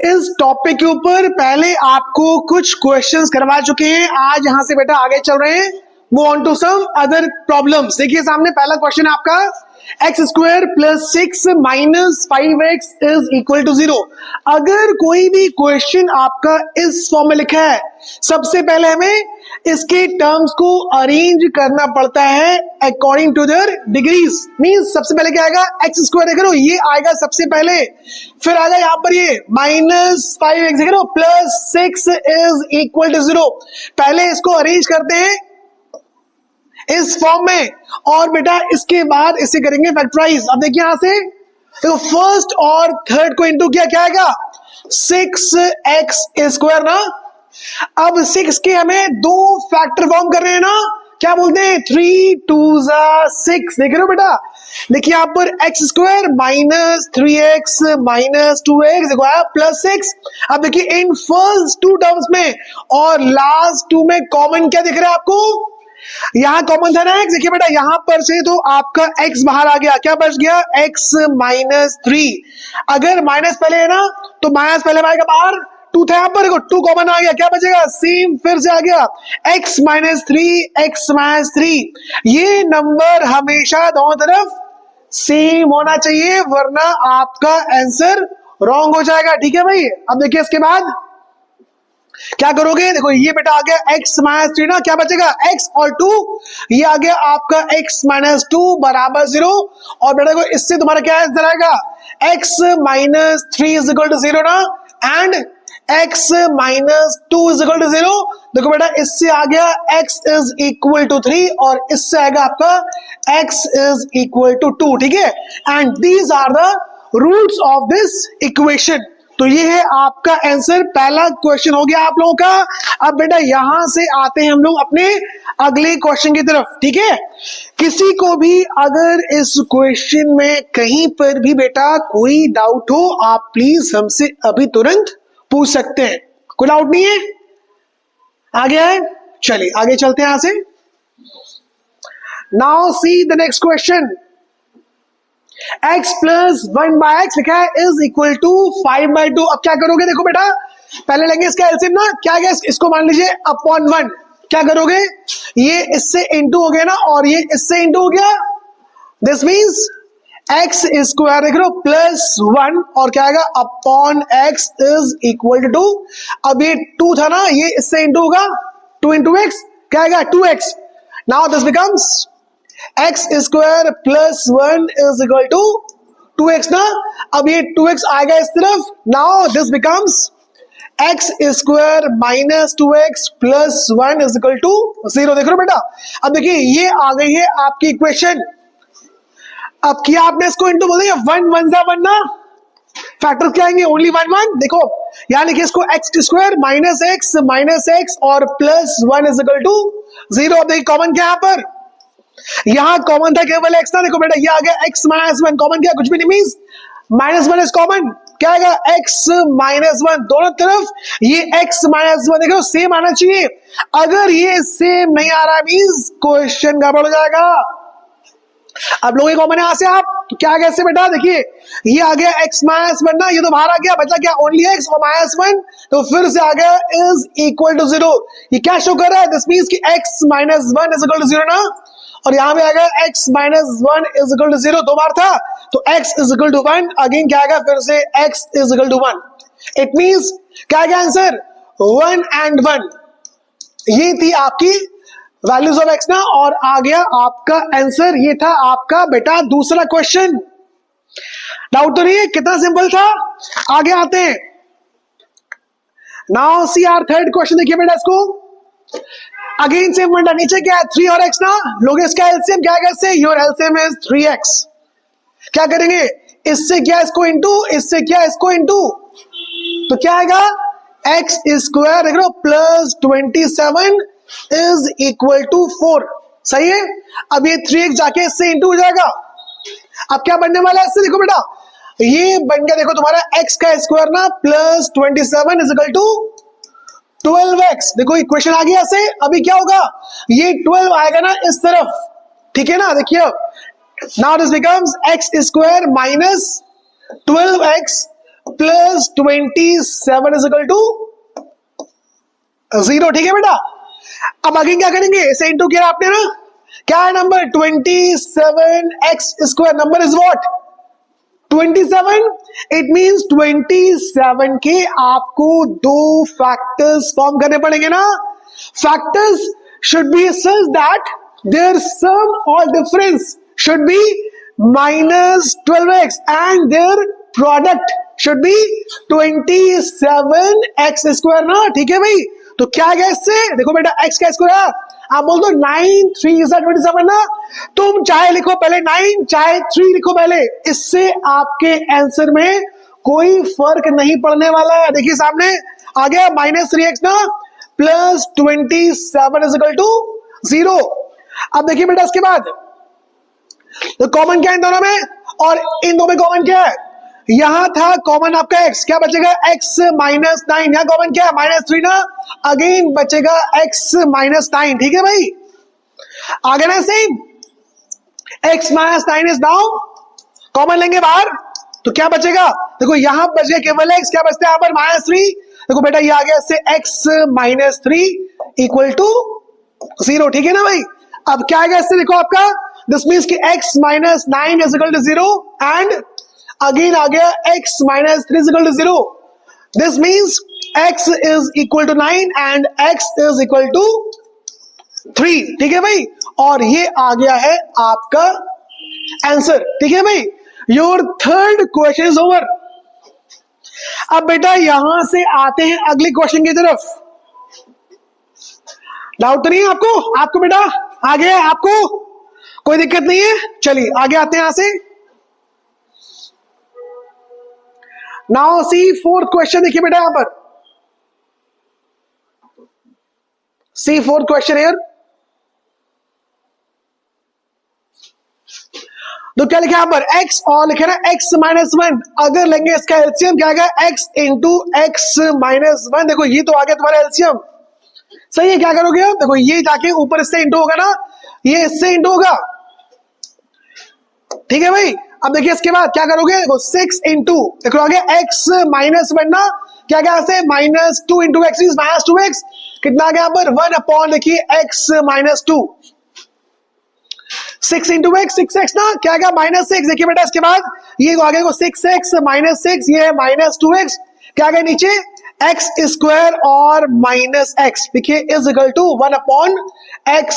इस टॉपिक के ऊपर पहले आपको कुछ क्वेश्चंस करवा चुके हैं। आज यहां से बेटा आगे चल रहे हैं, move on to some other problems. देखिए सामने पहला क्वेश्चन है आपका, x square plus 6 minus 5x is equal to 0। अगर कोई भी क्वेश्चन आपका इस फॉर्म में लिखा है, सबसे पहले हमें इसके टर्म्स को अरेंज करना पड़ता है according to their degrees. Means सबसे पहले क्या आएगा, एक्स स्क्वायर देख लो ये आएगा सबसे पहले, फिर आएगा यहां पर ये माइनस 5x देख लो प्लस 6 इज इक्वल टू 0। पहले इसको अरेंज करते हैं इस फॉर्म में और बेटा इसके बाद इसे करेंगे फैक्टराइज। अब देखिए यहां से तो फर्स्ट और थर्ड को इंटू किया, क्या आएगा 6x स्क्वायर ना। अब 6 के हमें दो फैक्टर फॉर्म कर रहे हैं ना, क्या बोलते हैं 3 2 6। देख रहे हो बेटा, देखिए यहां पर x square minus 3x minus 2x देखो आया प्लस 6। अब देखिए इन फर्स्ट टू टर्म्स में और लास्ट टू में कॉमन क्या दिख रहा है आपको, यहां कॉमन था ना x। देखिए बेटा यहां पर से तो आपका x बाहर आ गया, क्या बच गया x माइनस 3। अगर माइनस पहले है ना तो माइनस पहले आएगा बाहर, 2 था यहां पर, देखो 2 कॉमन आ गया, क्या बचेगा सेम फिर से आ गया x माइनस 3 x माइनस 3। ये नंबर हमेशा दोनों तरफ सेम होना चाहिए वरना आपका आंसर रॉन्ग हो जाएगा। ठीक है भाई। अब देखिए इसके बाद क्या करोगे, देखो ये बेटा आ गया x माइनस 3 ना, क्या बचेगा x और 2, ये आ गया आपका x माइनस 2 बराबर 0। और बेटा को इससे तुम्हारा क्या आंसर आएगा x minus 3 is equal to 0 ना, and x minus 2 is equal to 0। देखो बेटा इससे आ गया x इज इक्वल टू 3 और इससे आएगा आपका x इज इक्वल टू 2। ठीक है, and these are the roots of this equation. तो ये है आपका आंसर, पहला क्वेश्चन हो गया आप लोगों का। अब बेटा यहां से आते हैं हम लोग अपने अगले क्वेश्चन की तरफ। ठीक है, किसी को भी अगर इस क्वेश्चन में कहीं पर भी बेटा कोई डाउट हो, आप प्लीज हमसे अभी तुरंत पूछ सकते हैं। कोई डाउट नहीं है, आगे है, चलिए आगे चलते हैं यहां से। Now see the next question, x plus 1 by x लिखा है इज इक्वल टू 5/2। अब क्या करोगे, देखो बेटा पहले लेंगे इसका एलसीएम ना, क्या है इसको मान लीजिए अपॉन 1। क्या करोगे, ये इससे इंटू हो गया ना और ये इससे इंटू हो गया, दिस मींस x स्क्वायर देख लो प्लस 1 और क्या आएगा upon x is equal to 2। अब ये 2 था ना, ये इससे इंटू होगा 2 इंटू x, क्या आएगा 2x। Now this becomes x square plus 1 is equal to 2x ना। अब ये 2x आएगा इस तरफ, now this becomes x square minus 2x plus 1 is equal to 0। देख रहे हो बेटा, अब देखिए ये आ गई है आपकी इक्वेशन। अब किया आपने इसको इंटू बोल दिया, 1 1 जा 1 ना, फैक्टर क्या आएंगे ओनली 1 1। देखो यहां लिखिए इसको x स्क्वायर माइनस x और प्लस 1 इज इक्वल टू 0। अब देखिए कॉमन क्या है यहाँ पर, यहां कॉमन था केवल x ना। देखो बेटा ये आ गया x माइनस 1, कॉमन क्या कुछ भी नहीं, मींस माइनस 1 इज कॉमन, क्या आएगा x माइनस 1। दोनों तरफ ये x माइनस 1 देखो सेम आना चाहिए, अगर ये सेम नहीं आ रहा मींस क्वेश्चन गड़बड़ हो जाएगा। अब लोग कॉमन है यहां से, आप तो क्या आ गया इससे बेटा, देखिए ये आ गया x माइनस 1 ना, ये तो बाहर आ गया, बचा क्या ओनली x और माइनस 1, तो फिर से आ गया इज इक्वल टू 0। ये क्या शो कर रहा है, दिस मींस कि x minus 1 is equal to 0 ना, और यहां पे आएगा x minus 1 is equal to 0, 2 बार था तो x is equal to 1, again क्या आएगा फिर से x is equal to 1। It means क्या आएगा आंसर 1 एंड 1, ये थी आपकी वैल्यूज ऑफ x ना, और आ गया आपका आंसर। ये था आपका बेटा दूसरा क्वेश्चन। डाउट तो नहीं है, कितना सिंपल था। आगे आते हैं, now see our third question. देखिए बेटा इसको अगेन सेम बेटा, नीचे क्या है 3 और x ना, लोग इसका एलसीएम क्या है, इससे योर एलसीएम इज 3x। क्या करेंगे, इससे क्या इसको इंटू, इससे क्या इसको इंटू, तो क्या आएगा x स्क्वायर देख लो प्लस 27 इज इक्वल टू 4। सही है, अब ये 3x जाके इससे इंटू हो जाएगा। अब क्या बनने वाला है इससे, देखो बेटा ये बन गया, देखो तुम्हारा x का स्क्वायर ना plus 27 is equal to 12x। देखो इक्वेशन आ गया ऐसे, अभी क्या होगा, ये 12 आएगा ना इस तरफ, ठीक है ना। देखिए now this becomes x square minus 12x plus 27 is equal to 0। ठीक है बेटा, अब आगे क्या करेंगे, इसे इंटू किया आपने ना, क्या है number 27x square, number is what 27। It means 27 के आपको दो फैक्टर्स फॉर्म करने पड़ेंगे ना। Factors should be such that their sum और difference should be -12x and their product should be 27x square ना। ठीक है भाई, तो क्या गया इससे, देखो बेटा x का स्क्वायर, आप बोल दो 9 3 27 ना, तुम चाहे लिखो पहले 9 चाहे 3 लिखो पहले, इससे आपके आंसर में कोई फर्क नहीं पड़ने वाला है। देखिए सामने आ गया -3x ना प्लस 27 इज इक्वल टू 0। अब देखिए बेटा इसके बाद तो कॉमन क्या है इन दोनों में, और इन दोनों में कॉमन क्या है, यहां था कॉमन आपका x, क्या बचेगा x -9, यहां कॉमन क्या है -3 ना, अगेन बचेगा x -9। ठीक है भाई, आगे ना same x -9 is now common लेंगे बाहर तो क्या बचेगा, देखो यहां बच गया केवल x, क्या बचता है यहां पर -3, देखो बेटा ये आ गया इससे x -3 इक्वल टू 0। ठीक है ना भाई, अब क्या आएगा इससे, देखो आपका दिस मीन्स कि x -9 is equal to 0 and again आ गया x -3 is equal to 0। This means x is equal to 9 and x is equal to 3। ठीक है भाई, और ये आ गया है आपका आंसर। ठीक है भाई, your third question is over. अब बेटा यहां से आते हैं अगले क्वेश्चन की तरफ। डाउट तो नहीं है आपको बेटा, आगे आपको कोई दिक्कत नहीं है, चलिए आगे आते हैं यहां से। नाउ सी फोर्थ क्वेश्चन, देखिए बेटा यहां पर सी फोर्थ क्वेश्चन हियर, तो क्या लिखा यहां पर x और लिखे ना x -1, अगर लेंगे इसका एलसीएम क्या आएगा x इंटू x -1। देखो ये तो आ गया तुम्हारा एलसीएम, सही है, क्या करोगे आप, देखो ये जाके ऊपर इससे इंटू होगा ना, ये इससे इंटू होगा। ठीक है भाई, अब देखिए इसके बाद क्या करोगे, देखो 6 इंटू, देखो आगे x -1 ना, क्या गया से -2 इंटू x इज -2x, कितना आ गया यहाँ पर 1 अपॉन, देखिए x -2, 6 इंटू x 6x ना, क्या गया -6। देखिए बेटा इसके बाद ये आ गया 6x -6, ये है -2x, क्या गया नीचे x स्क्वायर और -x, देखिए is equal to 1 upon x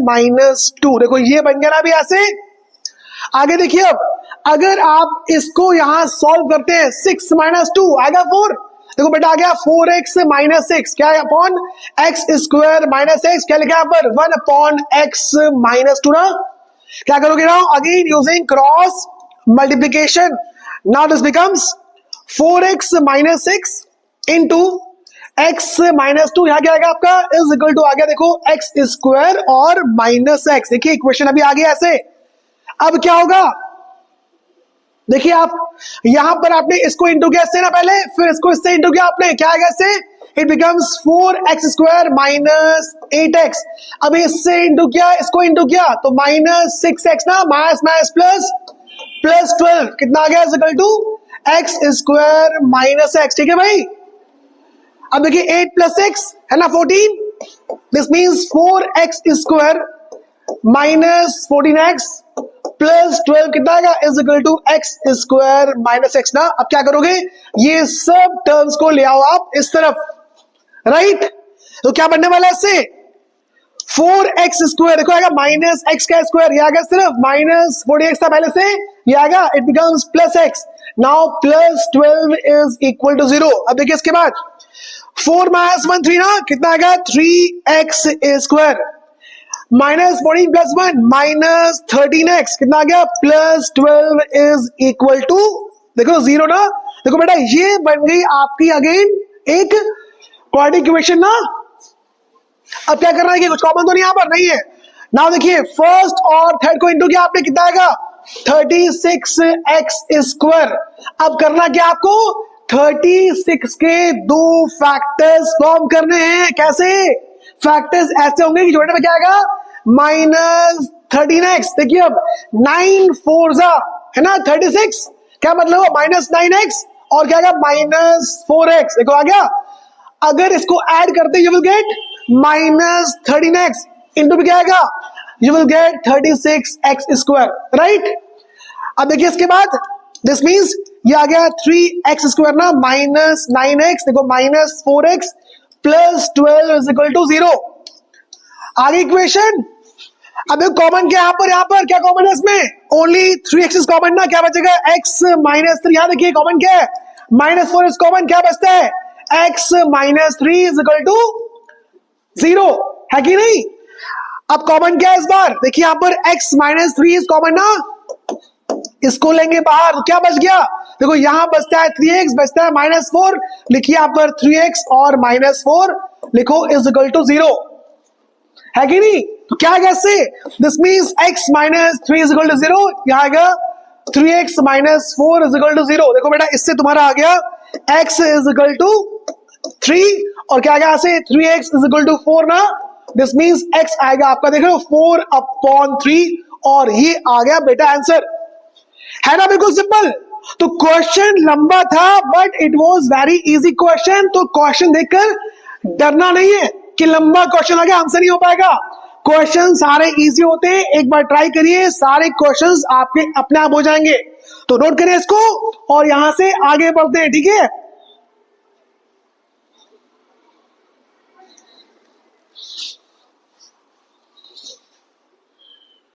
-2। देखो ये बन गया ना अभी ऐसे। आगे देखिए अब अगर आप इसको यहां सॉल्व करते हैं 6 -2 आएगा 4, देखो बेटा आ गया 4x -6, क्या है अपॉन x स्क्वायर -x, क्या लिखा है यहाँ पर 1 अपॉन x -2 ना। क्या करोगे ना, again using cross multiplication, now this becomes 4x -6 into x -2, यहां क्या आएगा आपका इज इक्वल टू आ गया देखो x स्क्वायर और -x। देखिए इक्वेशन अभी आ गया ऐसे। अब क्या होगा, देखिए आप यहां पर आपने इसको इंटू किया इससे ना पहले, फिर इसको इससे इंटू किया आपने, क्या आएगा इससे, it becomes 4x square -8x। अब इससे इंटू किया, इसको इंटू किया तो -6x ना, प्लस 12, कितना आ गया is equal to x square -x। ठीक है भाई, अब देखिए 8 + 6 है ना 14, this means 4x square -14x plus 12 कितना आएगा is equal to x square -x ना। अब क्या करोगे, ये सब टर्म्स को ले आओ आप इस तरफ, राइट, तो क्या बनने वाला है इससे 4x स्क्वायर, देखो आएगा -x का स्क्वायर, ये आएगा सिर्फ -40x था पहले से, ये आएगा it becomes plus x, now plus 12 is equal to 0। अब देखिए इसके बाद 4 - 1 3 ना, कितना आएगा 3x स्क्वायर -14 + 1 -13x, कितना आ गया +12 इज इक्वल टू देखो 0 ना। देखो बेटा ये बन गई आपकी अगेन एक क्वाड्रेटिक इक्वेशन ना। अब क्या करना है कि कुछ कॉमन तो नहीं यहां पर नहीं है। नाउ देखिए फर्स्ट और थर्ड को इंटू किया आपने, कितना आएगा 36x स्क्वायर। अब करना क्या आपको 36 के दो फैक्टर्स फॉर्म करने हैं। कैसे फैक्टर्स ऐसे होंगे कि जोड़ने में क्या आएगा -13x। देखिए अब 9 4 है ना 36, क्या मतलब -9x और क्या आएगा -4x। देखो आ गया। अगर इसको ऐड करते you will get -13x into क्या आएगा, you will get 36x², right. अब देखिए इसके बाद दिस मीन्स ये आ गया 3x² ना -9x, देखो -4x plus 12 is equal to 0। आगे इक्वेशन। अब कॉमन क्या है यहाँ पर क्या कॉमन है इसमें, ओनली 3x इज कॉमन ना, क्या बचेगा x -3। यहां देखिए कॉमन क्या है, -4 इज कॉमन, क्या बचता है x -3 इज इक्वल टू 0, है कि नहीं। अब कॉमन क्या है इस बार, देखिए यहां पर x -3 इज कॉमन ना, इसको लेंगे बाहर तो क्या बच गया, देखो यहां बचता है 3x, बचता है -4, लिखिए यहां पर 3x और -4 लिखो इज इक्वल टू 0, है कि नहीं। तो क्या आएगा इससे, this means x -3 is equal to 0, यहां आएगा 3x -4 इज इक्वल टू 0। देखो बेटा इससे तुम्हारा आ गया x इज इक्वल टू 3 और क्या आएगा ऐसे 3x इज इक्वल टू 4 ना, दिस मीन्स x आएगा आपका देख रहे हो 4/3 और ये आ गया बेटा आंसर, है ना, बिल्कुल सिंपल। तो क्वेश्चन लंबा था but it was very easy question. तो क्वेश्चन देखकर डरना नहीं है कि लंबा क्वेश्चन आ गया आंसर नहीं हो पाएगा, क्वेश्चन सारे इजी होते हैं, एक बार ट्राई करिए, सारे क्वेश्चंस आपके अपने आप हो जाएंगे। तो नोट करिए इसको और यहां से आगे बढ़ते हैं, ठीक है।